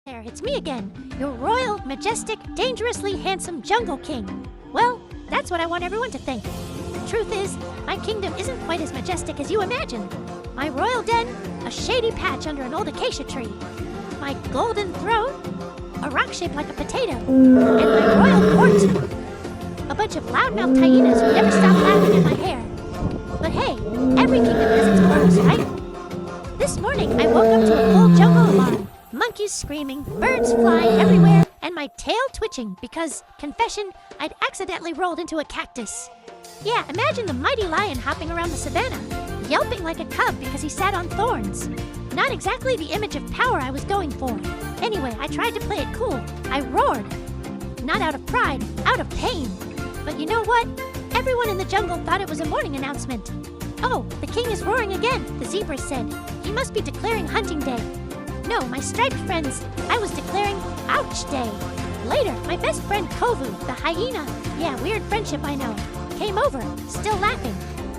There, it's me again, your royal, majestic, dangerously handsome jungle king. Well, that's what I want everyone to think. Truth is, my kingdom isn't quite as majestic as you imagine. My royal den, a shady patch under an old acacia tree. My golden throne, a rock shaped like a potato. And my royal court, a bunch of loudmouth hyenas who never stop laughing at my hair. But hey, every kingdom has its quirks, right? This morning, I woke up to a full jungle alarm. Monkeys screaming, birds flying everywhere, and my tail twitching because, confession, I'd accidentally rolled into a cactus. Yeah, imagine the mighty lion hopping around the savannah, yelping like a cub because he sat on thorns. Not exactly the image of power I was going for. Anyway, I tried to play it cool. I roared. Not out of pride, out of pain. But you know what? Everyone in the jungle thought it was a morning announcement. Oh, the king is roaring again, the zebra said. He must be declaring hunting day. No, my striped friends, I was declaring ouch day. Later, my best friend Kovu, the hyena, yeah, weird friendship I know, came over, still laughing.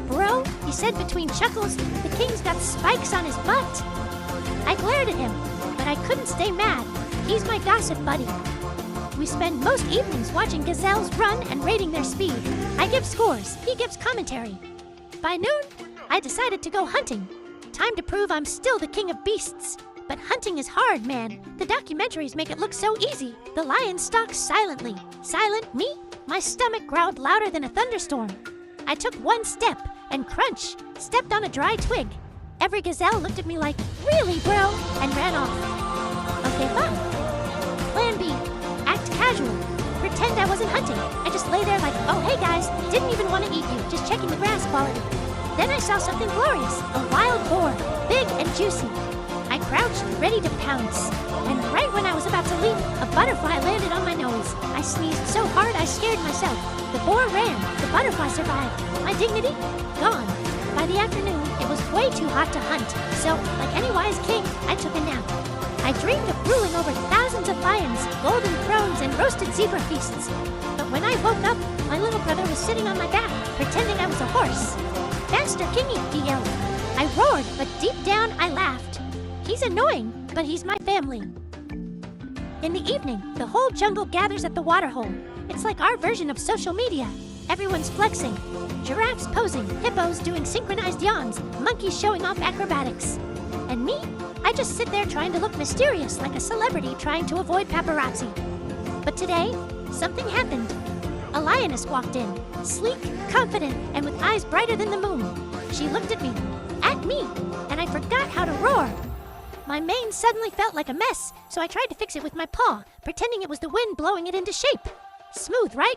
Bro, he said between chuckles, the king's got spikes on his butt. I glared at him, but I couldn't stay mad. He's my gossip buddy. We spend most evenings watching gazelles run and rating their speed. I give scores, he gives commentary. By noon, I decided to go hunting. Time to prove I'm still the king of beasts. But hunting is hard, man. The documentaries make it look so easy. The lion stalks silently. Silent me? My stomach growled louder than a thunderstorm. I took one step and crunch, stepped on a dry twig. Every gazelle looked at me like, really, bro? And ran off. Okay, fine. Plan B, act casual. Pretend I wasn't hunting. I just lay there like, oh, hey guys, didn't even want to eat you, just checking the grass quality. Then I saw something glorious, a wild boar, big and juicy. I crouched, ready to pounce. And right when I was about to leap, a butterfly landed on my nose. I sneezed so hard I scared myself. The boar ran. The butterfly survived. My dignity? Gone. By the afternoon, it was way too hot to hunt. So, like any wise king, I took a nap. I dreamed of ruling over thousands of lions, golden thrones, and roasted zebra feasts. But when I woke up, my little brother was sitting on my back, pretending I was a horse. Faster, kingy, he yelled. I roared, but deep down, I laughed. He's annoying, but he's my family. In the evening, the whole jungle gathers at the waterhole. It's like our version of social media. Everyone's flexing. Giraffes posing, hippos doing synchronized yawns, monkeys showing off acrobatics. And me? I just sit there trying to look mysterious like a celebrity trying to avoid paparazzi. But today, something happened. A lioness walked in, sleek, confident, and with eyes brighter than the moon. She looked at me, and I forgot how to roar. My mane suddenly felt like a mess, so I tried to fix it with my paw, pretending it was the wind blowing it into shape. Smooth, right?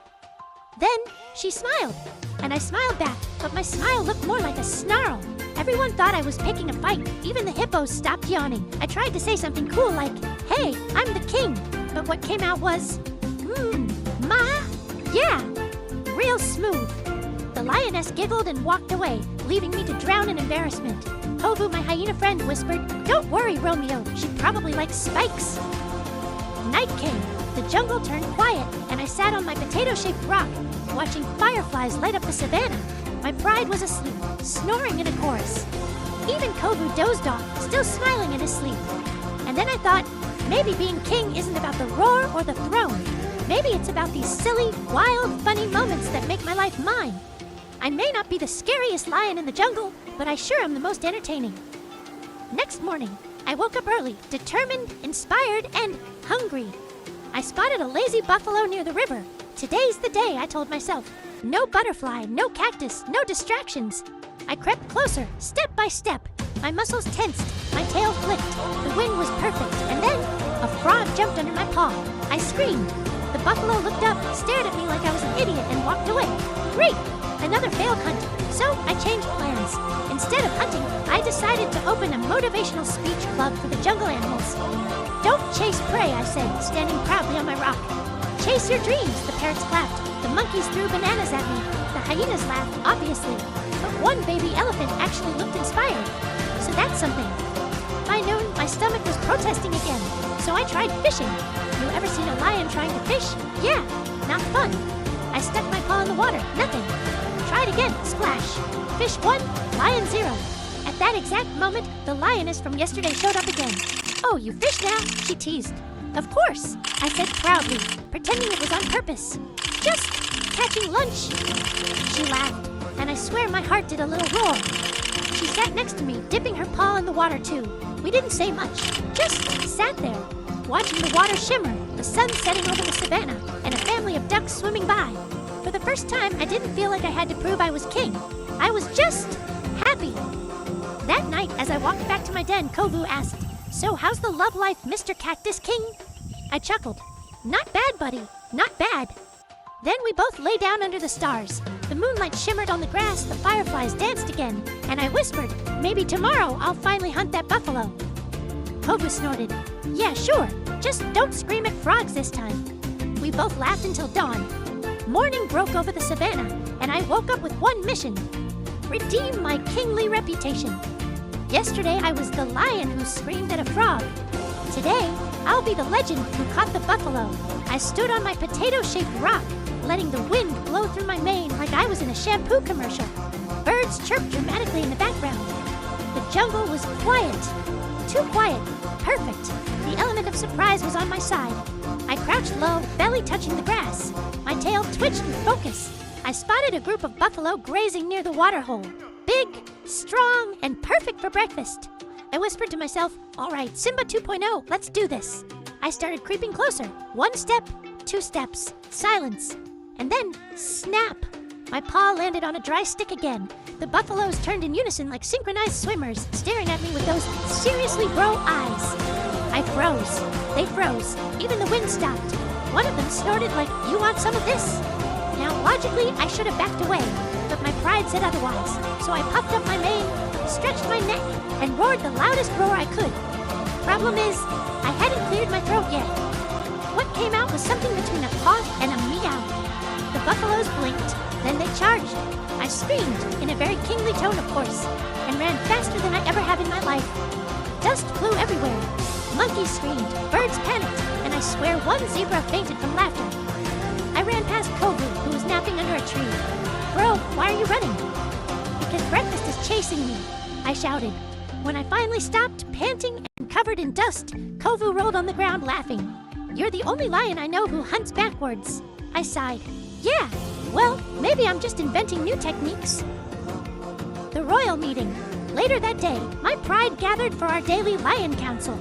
Then she smiled, and I smiled back, but my smile looked more like a snarl. Everyone thought I was picking a fight. Even the hippos stopped yawning. I tried to say something cool like, hey, I'm the king. But what came out was, yeah, real smooth. The lioness giggled and walked away, leaving me to drown in embarrassment. Kovu, my hyena friend, whispered, don't worry, Romeo, she probably likes spikes. Night came. The jungle turned quiet, and I sat on my potato-shaped rock, watching fireflies light up the savannah. My pride was asleep, snoring in a chorus. Even Kovu dozed off, still smiling in his sleep. And then I thought, maybe being king isn't about the roar or the throne. Maybe it's about these silly, wild, funny moments that make my life mine. I may not be the scariest lion in the jungle, but I sure am the most entertaining. Next morning, I woke up early, determined, inspired, and hungry. I spotted a lazy buffalo near the river. Today's the day, I told myself. No butterfly, no cactus, no distractions. I crept closer, step by step. My muscles tensed, my tail flicked. The wind was perfect, and then a frog jumped under my paw. I screamed. The buffalo looked up, stared at me like I was an idiot, and walked away. Great! Another failed hunt, so I changed plans. Instead of hunting, I decided to open a motivational speech club for the jungle animals. Don't chase prey, I said, standing proudly on my rock. Chase your dreams, the parrots clapped. The monkeys threw bananas at me. The hyenas laughed, obviously. But one baby elephant actually looked inspired. So that's something. By noon, my stomach was protesting again, so I tried fishing. You ever seen a lion trying to fish? Yeah, not fun. I stuck my paw in the water, nothing. Tried again, splash. Fish 1, lion 0. At that exact moment, the lioness from yesterday showed up again. Oh, you fish now? She teased. Of course, I said proudly, pretending it was on purpose. Just catching lunch. She laughed, and I swear my heart did a little roar. She sat next to me, dipping her paw in the water too. We didn't say much, just sat there, watching the water shimmer, the sun setting over the savannah, and a family of ducks swimming by. For the first time, I didn't feel like I had to prove I was king. I was just happy. That night, as I walked back to my den, Kovu asked, "So how's the love life, Mr. Cactus King?" I chuckled. "Not bad, buddy, not bad." Then we both lay down under the stars. The moonlight shimmered on the grass, the fireflies danced again, and I whispered, "Maybe tomorrow I'll finally hunt that buffalo." Kovu snorted, "Yeah, sure, just don't scream at frogs this time." We both laughed until dawn. Morning broke over the savannah, and I woke up with one mission: redeem my kingly reputation. Yesterday I was the lion who screamed at a frog. Today, I'll be the legend who caught the buffalo. I stood on my potato-shaped rock, letting the wind blow through my mane like I was in a shampoo commercial. Birds chirped dramatically in the background. The jungle was quiet. Too quiet. Perfect. The element of surprise was on my side. I crouched low, belly touching the grass. My tail twitched with focus. I spotted a group of buffalo grazing near the waterhole. Big, strong, and perfect for breakfast. I whispered to myself, "All right, Simba 2.0, let's do this." I started creeping closer. 1 step, 2 steps, silence. And then, snap! My paw landed on a dry stick again. The buffaloes turned in unison like synchronized swimmers, staring at me with those seriously bro eyes. I froze. They froze. Even the wind stopped. One of them snorted like, "You want some of this?" Now, logically, I should have backed away, but my pride said otherwise. So I puffed up my mane, stretched my neck, and roared the loudest roar I could. Problem is, I hadn't cleared my throat yet. What came out was something between a cough and a meow. The buffaloes blinked, then they charged. I screamed, in a very kingly tone of course, and ran faster than I ever have in my life. Dust flew everywhere. Monkeys screamed, birds panicked, and I swear one zebra fainted from laughter. I ran past Kovu, who was napping under a tree. "Bro, why are you running?" "Because breakfast is chasing me," I shouted. When I finally stopped, panting and covered in dust, Kovu rolled on the ground laughing. "You're the only lion I know who hunts backwards." I sighed. "Yeah, well, maybe I'm just inventing new techniques." The royal meeting. Later that day, my pride gathered for our daily lion council.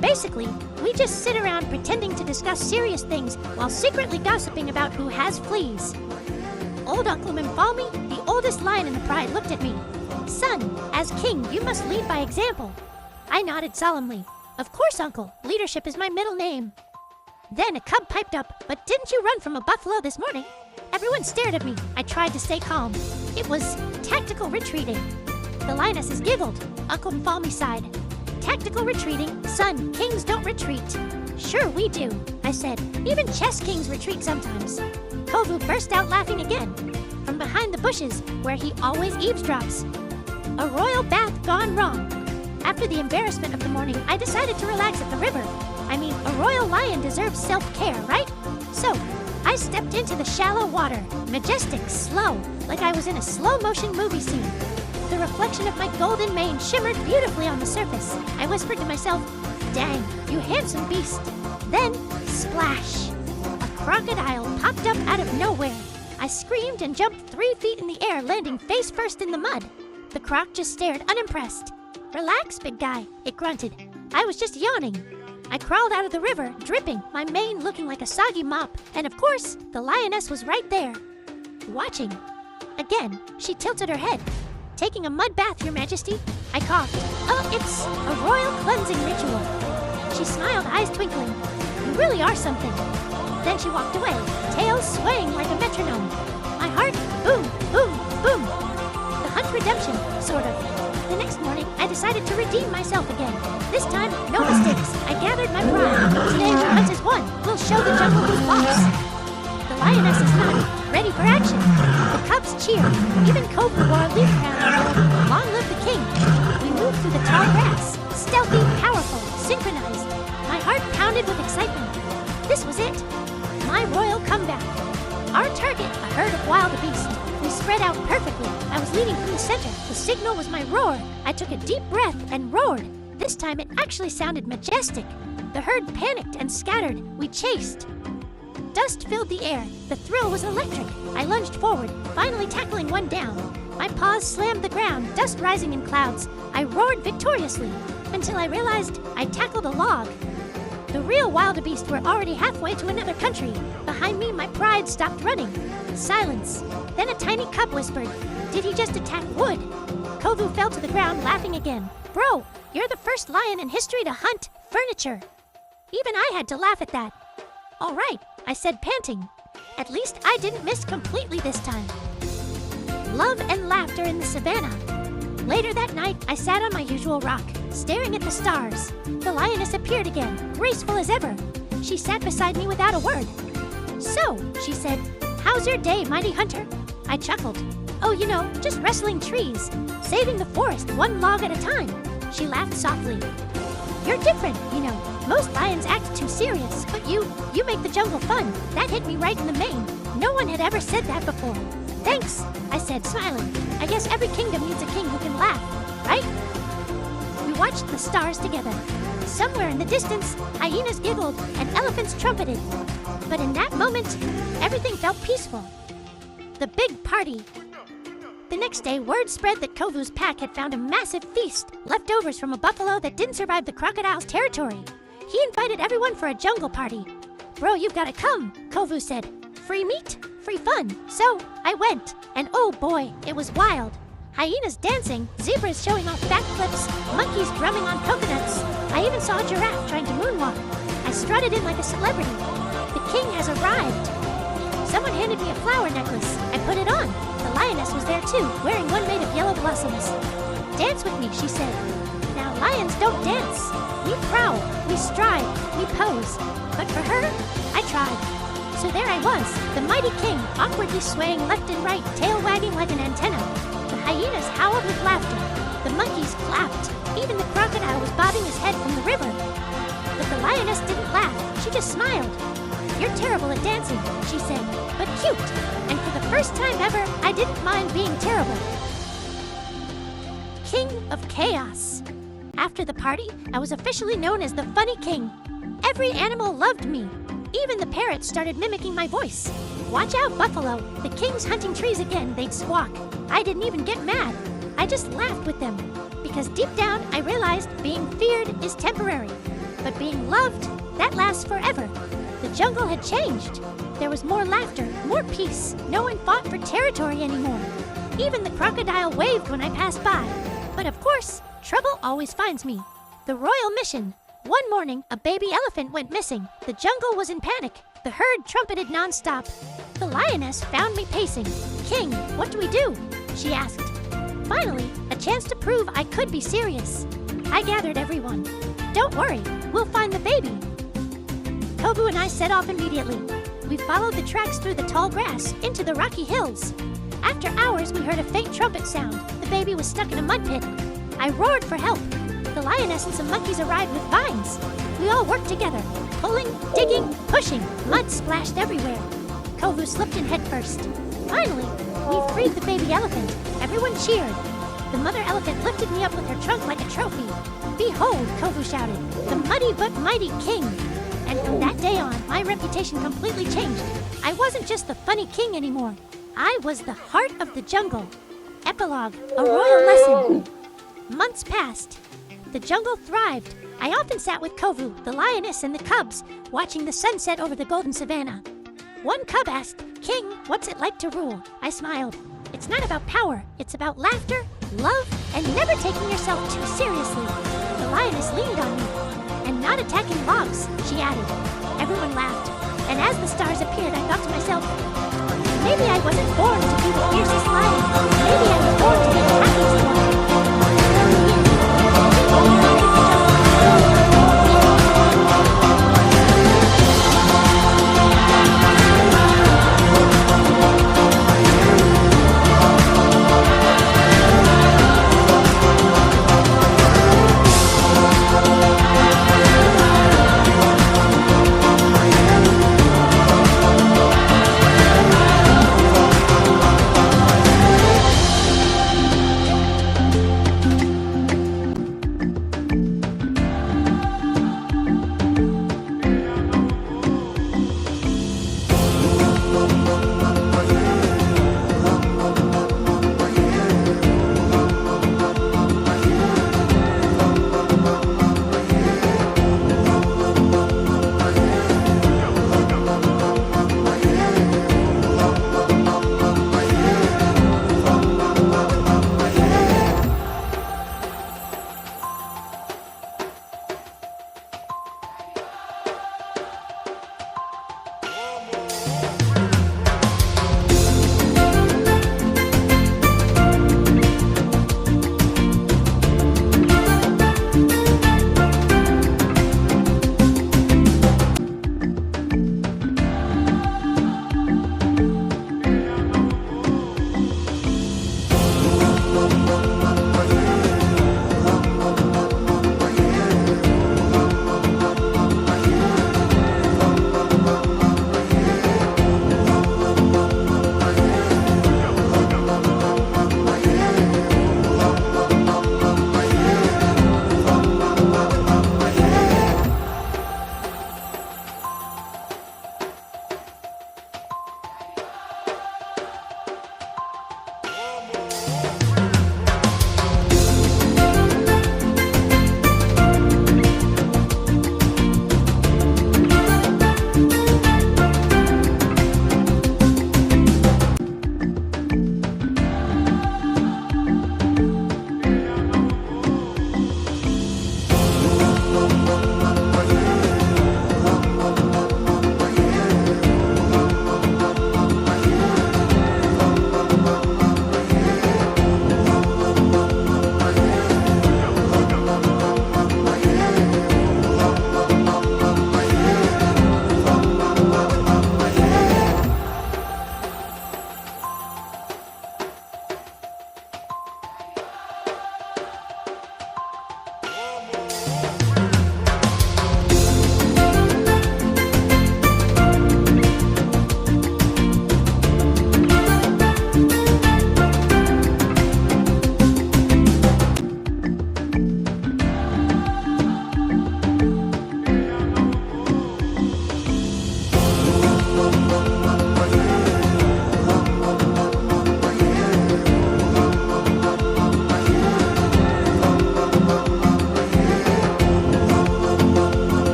Basically, we just sit around pretending to discuss serious things while secretly gossiping about who has fleas. Old Uncle Mimfalmi, the oldest lion in the pride, looked at me. "Son, as king, you must lead by example." I nodded solemnly. "Of course, Uncle. Leadership is my middle name." Then a cub piped up, "But didn't you run from a buffalo this morning?" Everyone stared at me. I tried to stay calm. It was tactical retreating. The lionesses giggled. Uncle Mfalmi sighed. "Tactical retreating? Son, kings don't retreat." "Sure we do," I said. "Even chess kings retreat sometimes." Kovu burst out laughing again, from behind the bushes, where he always eavesdrops. A royal bath gone wrong. After the embarrassment of the morning, I decided to relax at the river. I mean, a royal lion deserves self-care, right? So, I stepped into the shallow water, majestic, slow, like I was in a slow-motion movie scene. The reflection of my golden mane shimmered beautifully on the surface. I whispered to myself, "Dang, you handsome beast." Then, splash! A crocodile popped up out of nowhere. I screamed and jumped 3 feet in the air, landing face first in the mud. The croc just stared unimpressed. "Relax, big guy," it grunted. I was just yawning. I crawled out of the river, dripping, my mane looking like a soggy mop, and of course, the lioness was right there, watching. Again, she tilted her head. "Taking a mud bath, Your Majesty." I coughed. It's a royal cleansing ritual." She smiled, eyes twinkling. "You really are something." Then she walked away, tail swaying like a metronome. My heart, boom, boom, boom. The hunt redemption, sort of. The next morning, I decided to redeem myself again. This time, no mistakes. I gathered my pride. Today, hunt is one. We'll show the jungle who's boss. The lioness is not ready for action. The cubs cheered. Even Kovu wore a leaf crown and yelled, "Long live the king." We moved through the tall grass. Stealthy, powerful, synchronized. My heart pounded with excitement. This was it. My royal comeback. Our target, a herd of wildebeest. We spread out perfectly. I was leading from the center. The signal was my roar. I took a deep breath and roared. This time it actually sounded majestic. The herd panicked and scattered. We chased. Dust filled the air. The thrill was electric. I lunged forward, finally tackling one down. My paws slammed the ground, dust rising in clouds. I roared victoriously until I realized I'd tackled a log. The real wildebeest were already halfway to another country. Behind me, my pride stopped running. Silence. Then a tiny cub whispered, "Did he just attack wood?" Kovu fell to the ground, laughing again. "Bro, you're the first lion in history to hunt furniture." Even I had to laugh at that. "All right," I said, panting. "At least I didn't miss completely this time." Love and laughter in the savannah. Later that night, I sat on my usual rock, staring at the stars. The lioness appeared again, graceful as ever. She sat beside me without a word. "So," she said, "how's your day, mighty hunter?" I chuckled. "Oh, just wrestling trees, saving the forest one log at a time." She laughed softly. "You're different, Most lions act too serious, but you make the jungle fun." That hit me right in the main. No one had ever said that before. "Thanks," I said, smiling. "I guess every kingdom needs a king who can laugh, right?" We watched the stars together. Somewhere in the distance, hyenas giggled and elephants trumpeted. But in that moment, everything felt peaceful. The big party. The next day, word spread that Kovu's pack had found a massive feast, leftovers from a buffalo that didn't survive the crocodile's territory. He invited everyone for a jungle party. "Bro, you've got to come," Kovu said. "Free meat, free fun." So I went, and oh boy, it was wild. Hyenas dancing, zebras showing off backflips, monkeys drumming on coconuts. I even saw a giraffe trying to moonwalk. I strutted in like a celebrity. The king has arrived. Someone handed me a flower necklace. I put it on. The lioness was there too, wearing one made of yellow blossoms. "Dance with me," she said. Now lions don't dance. We prowl, we stride, we pose. But for her, I tried. So there I was, the mighty king, awkwardly swaying left and right, tail wagging like an antenna. The hyenas howled with laughter. The monkeys clapped. Even the crocodile was bobbing his head from the river. But the lioness didn't laugh. She just smiled. "You're terrible at dancing," she said, "but cute." And for the first time ever, I didn't mind being terrible. King of Chaos. After the party, I was officially known as the Funny King. Every animal loved me. Even the parrots started mimicking my voice. "Watch out, buffalo. The king's hunting trees again," they'd squawk. I didn't even get mad. I just laughed with them. Because deep down, I realized being feared is temporary. But being loved, that lasts forever. The jungle had changed. There was more laughter, more peace. No one fought for territory anymore. Even the crocodile waved when I passed by. But of course, trouble always finds me. The royal mission. One morning, a baby elephant went missing. The jungle was in panic. The herd trumpeted nonstop. The lioness found me pacing. "King, what do we do?" she asked. Finally, a chance to prove I could be serious. I gathered everyone. "Don't worry, we'll find the baby." Kovu and I set off immediately. We followed the tracks through the tall grass into the rocky hills. After hours, we heard a faint trumpet sound. The baby was stuck in a mud pit. I roared for help. The lioness and some monkeys arrived with vines. We all worked together, pulling, digging, pushing. Mud splashed everywhere. Kovu slipped in head first. Finally, we freed the baby elephant. Everyone cheered. The mother elephant lifted me up with her trunk like a trophy. "Behold," Kovu shouted, "the muddy but mighty king." And from that day on, my reputation completely changed. I wasn't just the funny king anymore. I was the heart of the jungle. Epilogue, a royal lesson. Months passed. The jungle thrived. I often sat with Kovu, the lioness, and the cubs, watching the sunset over the golden savannah. One cub asked, "King, what's it like to rule?" I smiled. It's not about power. It's about laughter, love, and never taking yourself too seriously. The lioness leaned on me. "And not attacking logs," she added. Everyone laughed. And as the stars appeared, I thought to myself, maybe I wasn't born to be the fiercest lion. Maybe I was